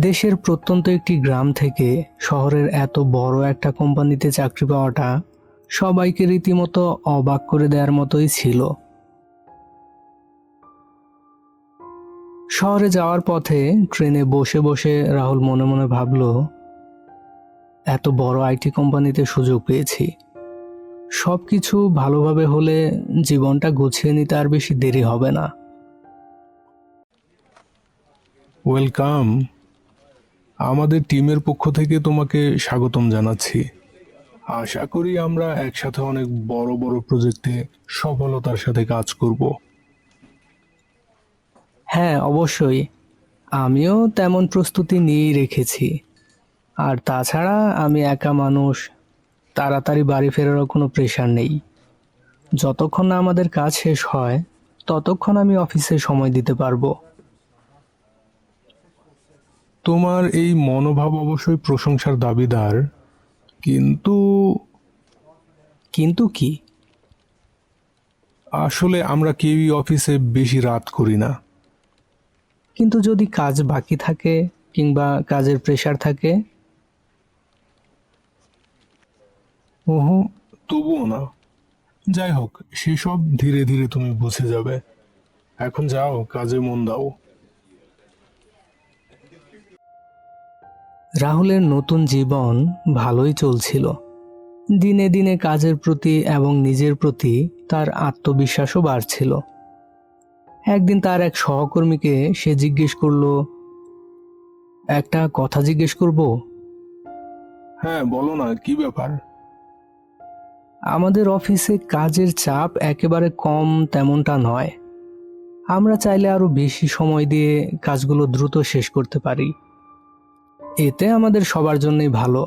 দেশের প্রত্যন্ত একটি গ্রাম থেকে শহরের এত বড় একটা কোম্পানিতে চাকরি পাওয়াটা সবাইকে রীতিমতো অবাক করে দেওয়ার মতোই ছিল। শহরে যাওয়ার পথে ট্রেনে বসে বসে রাহুল মনে মনে ভাবল, এত বড় আইটি কোম্পানিতে সুযোগ পেয়েছি। সবকিছু ভালোভাবে হলে জীবনটা গুছিয়ে নিতে আর বেশি দেরি হবে না। ওয়েলকাম। আমাদের টিমের পক্ষ থেকে তোমাকে স্বাগতম জানাচ্ছি। আশা করি আমরা একসাথে অনেক বড় বড় প্রজেক্টে সফলতার সাথে কাজ করব। হ্যাঁ, অবশ্যই। আমিও তেমন প্রস্তুতি নিয়েই রেখেছি। আর তাছাড়া আমি একা মানুষ, তাড়াতাড়ি বাড়ি ফেরারও কোনো প্রেশার নেই। যতক্ষণ না আমাদের কাজ শেষ হয় ততক্ষণ আমি অফিসে সময় দিতে পারবো। তোমার এই মনোভাব অবশ্যই প্রশংসার দাবিদার, কিন্তু কিন্তু কি? আসলে আমরা কেউই অফিসে বেশি রাত করি না। কিন্তু যদি কাজ বাকি থাকে কিংবা কাজের প্রেশার থাকে? ওহো, তবুও না। যাই হোক, সেসব ধীরে ধীরে তুমি বুঝে যাবে। এখন যাও, কাজে মন দাও। রাহুলের নতুন জীবন ভালোই চলছিল। দিনে দিনে কাজের প্রতি এবং নিজের প্রতি তার আত্মবিশ্বাসও বাড়ছিল। একদিন তার এক সহকর্মীকে সে জিজ্ঞেস করলো, একটা কথা জিজ্ঞেস করব? হ্যাঁ, বলো না, কি ব্যাপার? আমাদের অফিসে কাজের চাপ একেবারে কম তেমনটা নয়। আমরা চাইলে আরো বেশি সময় দিয়ে কাজগুলো দ্রুত শেষ করতে পারি। এতে আমাদের সবার জন্যই ভালো।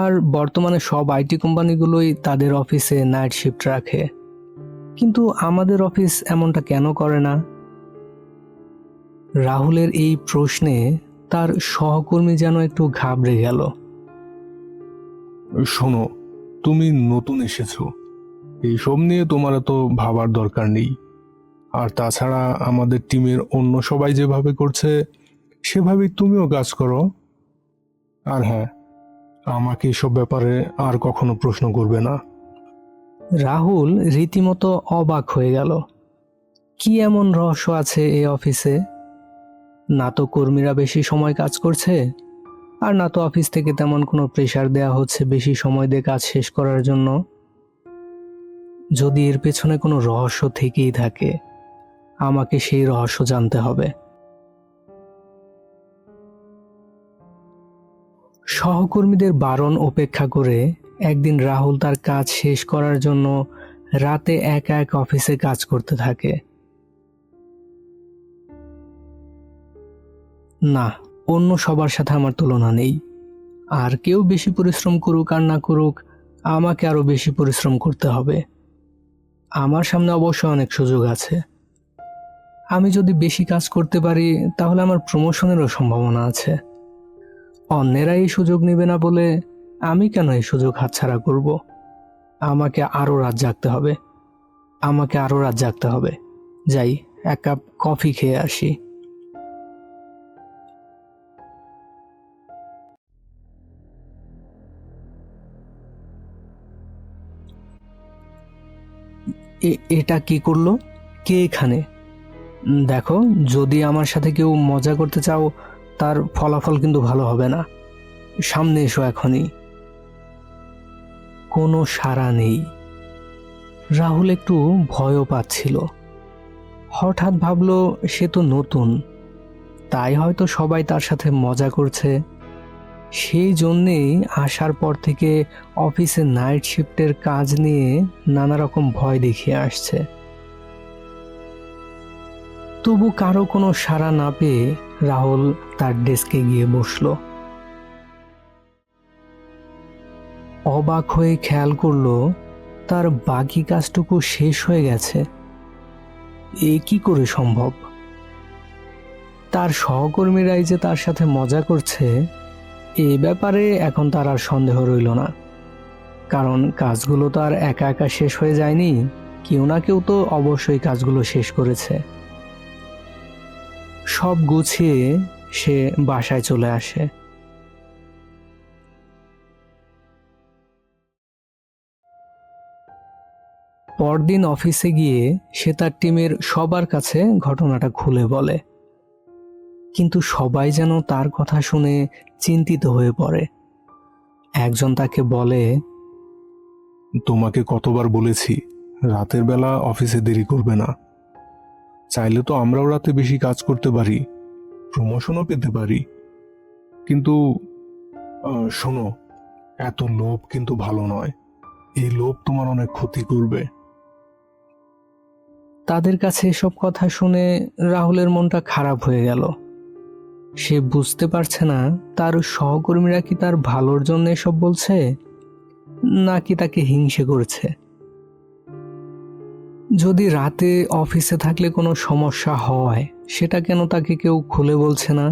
আর বর্তমানে সব আইটি কোম্পানিগুলোই তাদের অফিসে নাইট শিফট রাখে, কিন্তু আমাদের অফিস এমনটা কেন করে না? রাহুলের এই প্রশ্নে তার সহকর্মী যেন একটু ঘাবড়ে গেল। শোনো, তুমি নতুন এসেছো, এইসব নিয়ে তোমার এত ভাবার দরকার নেই। আর তাছাড়া আমাদের টিমের অন্য সবাই যেভাবে করছে সেভাবেই তুমিও কাজ করো। আর হ্যাঁ, আমাকে এসব ব্যাপারে আর কখনো প্রশ্ন করবে না। রাহুল রীতিমতো অবাক হয়ে গেল। কি এমন রহস্য আছে এই অফিসে? না তো কর্মীরা বেশি সময় কাজ করছে, আর না তো অফিস থেকে তেমন কোনো প্রেশার দেয়া হচ্ছে বেশি সময় দিয়ে কাজ শেষ করার জন্য। যদি এর পেছনে কোনো রহস্য থেকেই থাকে, আমাকে সেই রহস্য জানতে হবে। সহকর্মীদের বারণ উপেক্ষা করে একদিন রাহুল তার কাজ শেষ করার জন্য রাতে একা একা অফিসে কাজ করতে থাকে। না, অন্য সবার সাথে আমার তুলনা নেই। আর কেউ বেশি পরিশ্রম করুক আর না করুক, আমাকে আরো বেশি পরিশ্রম করতে হবে। আমার সামনে অবশ্য অনেক সুযোগ আছে। আমি যদি বেশি কাজ করতে পারি তাহলে আমার প্রমোশনেরও সম্ভাবনা আছে। অন্যেরা এই সুযোগ নেবে না বলে আমি কেন এই সুযোগ হাতছাড়া করব? আমাকে আরো রাত জাগতে হবে। আমাকে আরো রাত জাগতে হবে। যাই, এক কাপ কফি খেয়ে আসি। এটা কি করলো? কে এখানে? দেখো, যদি আমার সাথে কেউ মজা করতে চাও, তার ফলাফল কিন্তু ভালো হবে না। সামনে এসো এখনই। কোনো সাড়া নেই। রাহুল একটু ভয়ও পাচ্ছিল। হঠাৎ ভাবলো, সে তো নতুন, তাই হয়তো সবাই তার সাথে মজা করছে। সেই জন্যেই আসার পর থেকে অফিসে নাইট শিফটের কাজ নিয়ে নানা রকম ভয় দেখিয়ে আসছে। তবু কারো কোনো সাড়া না পেয়ে রাহুল তার ডেস্কে গিয়ে বসলো। অবাক হয়ে খেয়াল করলো তার বাকি কাজটুকু শেষ হয়ে গেছে। এ কি করে সম্ভব? তার সহকর্মীরাই যে তার সাথে মজা করছে, এ ব্যাপারে এখন তার আর সন্দেহ রইল না। কারণ কাজগুলো তো আর একা একা শেষ হয়ে যায়নি, কেউ না কেউ তো অবশ্যই কাজগুলো শেষ করেছে। সব গুছিয়ে সে বাসায় চলে আসে। পরদিন অফিসে গিয়ে সে তার টিমের সবার কাছে ঘটনাটা খুলে বলে, কিন্তু সবাই যেন তার কথা শুনে চিন্তিত হয়ে পড়ে। একজন তাকে বলে, তোমাকে কতবার বলেছি রাতের বেলা অফিসে দেরি করবে না। চাইলে তো আমরাও রাতে বেশি কাজ করতে পারি, প্রমোশনও পেতে পারি। কিন্তু শোনো, এত লোভ কিন্তু ভালো নয়। এই লোভ তোমার অনেক ক্ষতি করবে। তাদের কাছে এসব কথা শুনে রাহুলের মনটা খারাপ হয়ে গেল। সে বুঝতে পারছে না তার সহকর্মীরা কি তার ভালোর জন্য এসব বলছে নাকি তাকে হিংসে করছে। যদি রাতে অফিসে থাকলে কোনো সমস্যা হয়, সেটা কেন তাকে কেউ খুলে বলছে না?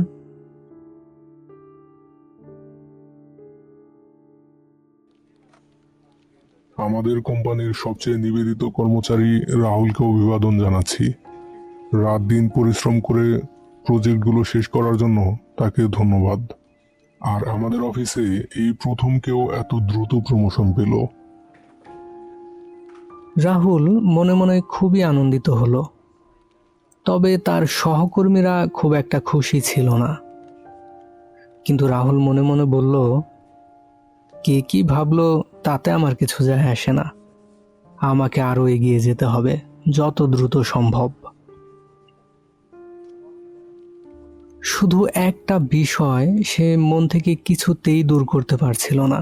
আমাদের কোম্পানির সবচেয়ে নিবেদিত কর্মচারী রাহুলকে অভিবাদন জানাচ্ছি। রাত দিন পরিশ্রম করে প্রজেক্টগুলো শেষ করার জন্য তাকে ধন্যবাদ। আর আমাদের অফিসে এই প্রথম কেউ এত দ্রুত প্রমোশন পেল। রাহুল মনে মনে খুবই আনন্দিত হলো, তবে তার সহকর্মীরা খুব একটা খুশি ছিল না। কিন্তু রাহুল মনে মনে বলল, কে কি ভাবলো তাতে আমার কিছু যায় আসে না। আমাকে আরো এগিয়ে যেতে হবে, যত দ্রুত সম্ভব। শুধু একটা বিষয় সে মন থেকে কিছুতেই দূর করতে পারছিল না।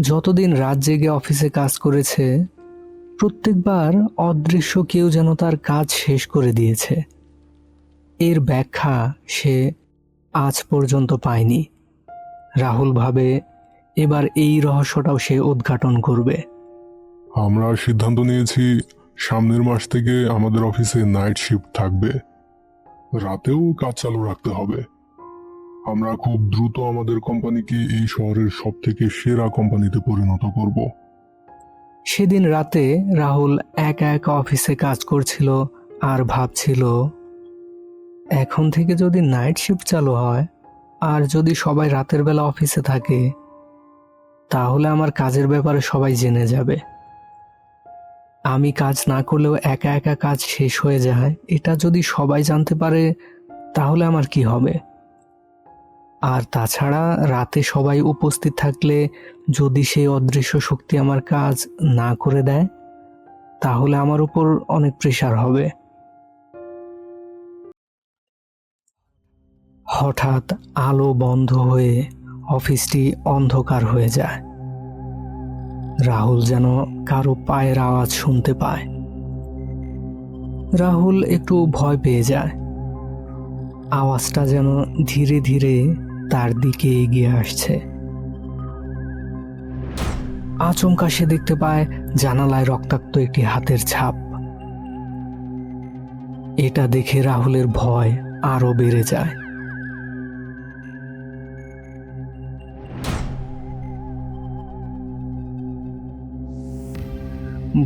যতদিন রাত জেগে অফিসে কাজ করেছে, প্রত্যেকবার অদৃশ্য কেউ যেন তার কাজ শেষ করে দিয়েছে। এর ব্যাখ্যা সে আজ পর্যন্ত পায়নি। রাহুল ভাবে, এবার এই রহস্যটাও সে উদ্ঘাটন করবে। আমরা সিদ্ধান্ত নিয়েছি সামনের মাস থেকে আমাদের অফিসে নাইট শিফট থাকবে। রাতেও কাজ চালু রাখতে হবে। আমরা খুব দ্রুত আমাদের কোম্পানিকে এই শহরের সবথেকে সেরা কোম্পানিতে পরিণত করব। সেদিন রাতে রাহুল একা একা অফিসে কাজ করছিল আর ভাবছিল, এখন থেকে যদি নাইট শিফট চালু হয় আর যদি সবাই রাতের বেলা অফিসে থাকে, তাহলে আমার কাজের ব্যাপারে সবাই জেনে যাবে। আমি কাজ না করলেও একা একা কাজ শেষ হয়ে যায়, এটা যদি সবাই জানতে পারে তাহলে আমার কি হবে? আর তাছাড়া রাতে সবাই উপস্থিত থাকলে যদি সেই অদৃশ্য শক্তি আমার কাজ না করে দেয়, তাহলে আমার উপর অনেক প্রেশার হবে। হঠাৎ আলো বন্ধ হয়ে অফিসটি অন্ধকার হয়ে যায়। রাহুল যেন কারো পায়ের আওয়াজ শুনতে পায়। রাহুল একটু ভয় পেয়ে যায়। আওয়াজটা যেন ধীরে ধীরে তার দিকে এগিয়ে আসছে। আচমকা সে দেখতে পায় জানালায় রক্তাক্ত একটি হাতের ছাপ। এটা দেখে রাহুলের ভয় আরো বেড়ে যায়।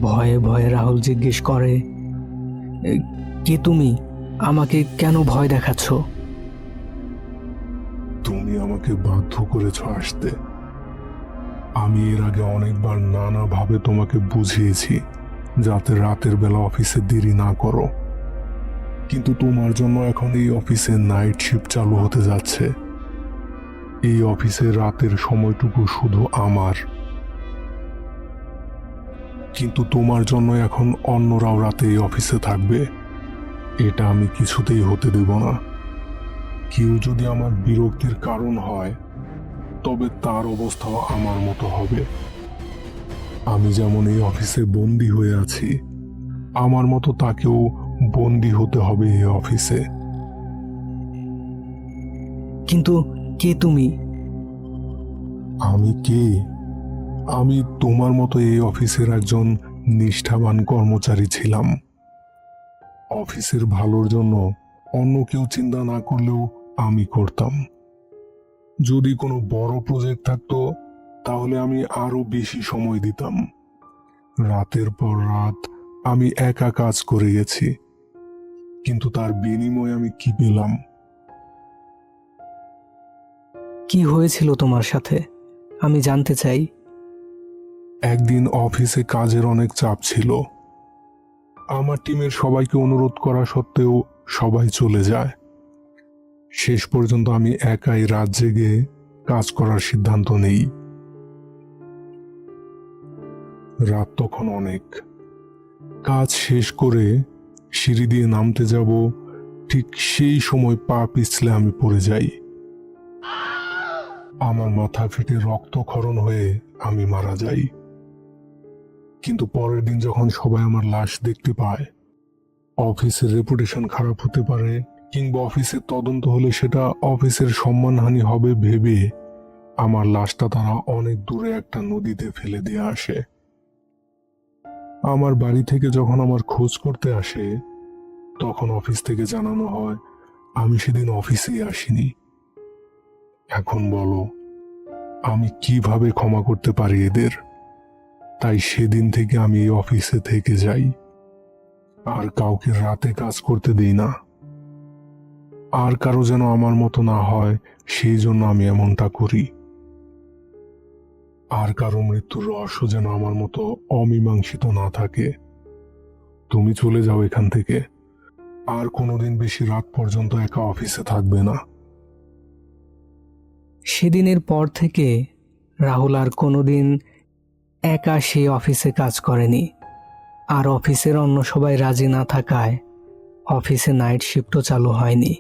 ভয়ে ভয়ে রাহুল জিজ্ঞেস করে, "এ, কে তুমি? আমাকে কেন ভয় দেখাচ্ছ?" তুমি আমাকে বাধ্য করেছ আসতে। আমি এর আগে অনেকবার নানাভাবে তোমাকে বুঝিয়েছি যাতে রাতের বেলা অফিসে দেরি না করো, কিন্তু তোমার জন্য এখন এই অফিসে নাইট শিফট চালু হতে যাচ্ছে। এই অফিসে রাতের সময়টুকু শুধু আমার, কিন্তু তোমার জন্য এখন অন্যরাও রাতে এই অফিসে থাকবে। এটা আমি কিছুতেই হতে দেব না। কেউ যদি আমার বিরক্তির কারণ হয়, তবে তার অবস্থাও আমার মতো হবে। আমি যেমন এই অফিসে বন্দী হয়ে আছি, আমার মতো তাকেও বন্দী হতে হবে এই অফিসে। কিন্তু কে তুমি? আমি কে? আমি তোমার মতো এই অফিসের একজন নিষ্ঠাবান কর্মচারী ছিলাম। অফিসের ভালোর জন্য অন্য কেউ চিন্তা না করলেও আমি করতাম। যদি কোনো বড় প্রজেক্ট থাকতো, তাহলে আমি আরো বেশি সময় দিতাম। রাতের পর রাত আমি একা কাজ করে গেছি, কিন্তু তার বিনিময়ে আমি কি পেলাম? কি হয়েছিল তোমার সাথে? আমি জানতে চাই। একদিন অফিসে কাজের অনেক চাপ ছিল। আমার টিমের সবাইকে অনুরোধ করা সত্ত্বেও সবাই চলে যায়। শেষ পর্যন্ত আমি একাই রাত জেগে কাজ করার সিদ্ধান্ত নেই। রাত তখন অনেক। কাজ শেষ করে সিঁড়ি দিয়ে নামতে যাব, ঠিক সেই সময় পা পিছলে আমি পড়ে যাই। আমার মাথা ফেটে রক্তক্ষরণ হয়ে আমি মারা যাই। কিন্তু পরের দিন যখন সবাই আমার লাশ দেখতে পায়, অফিসের রেপুটেশন খারাপ হতে পারে কিংবা অফিসের তদন্ত হলে সেটা অফিসের সম্মানহানি হবে ভেবে আমার লাশটা তারা অনেক দূরে একটা নদীতে ফেলে দিয়ে আসে। আমার বাড়ি থেকে যখন আমার খোঁজ করতে আসে, তখন অফিস থেকে জানানো হয় আমি সেদিন অফিসেই আসিনি। এখন বলো, আমি কিভাবে ক্ষমা করতে পারি এদের? তাই সেদিন থেকে আমি এই অফিসে থেকে যাই, আর কাউকে রাতে কাজ করতে দিই না। আর কারো যেন আমার মতো না হয়, সেই জন্য আমি এমনটা করি। আর কারো মৃত্যুর রহস্য যেন আমার মতো অমীমাংসিত না থাকে। তুমি চলে যাও এখান থেকে। আর কোনোদিন বেশি রাত পর্যন্ত একা অফিসে থাকবে না। সেদিনের পর থেকে রাহুল আর কোনোদিন একা সেই অফিসে কাজ করেনি। আর অফিসের অন্য সবাই রাজি না থাকায় অফিসে নাইট শিফটও চালু হয়নি।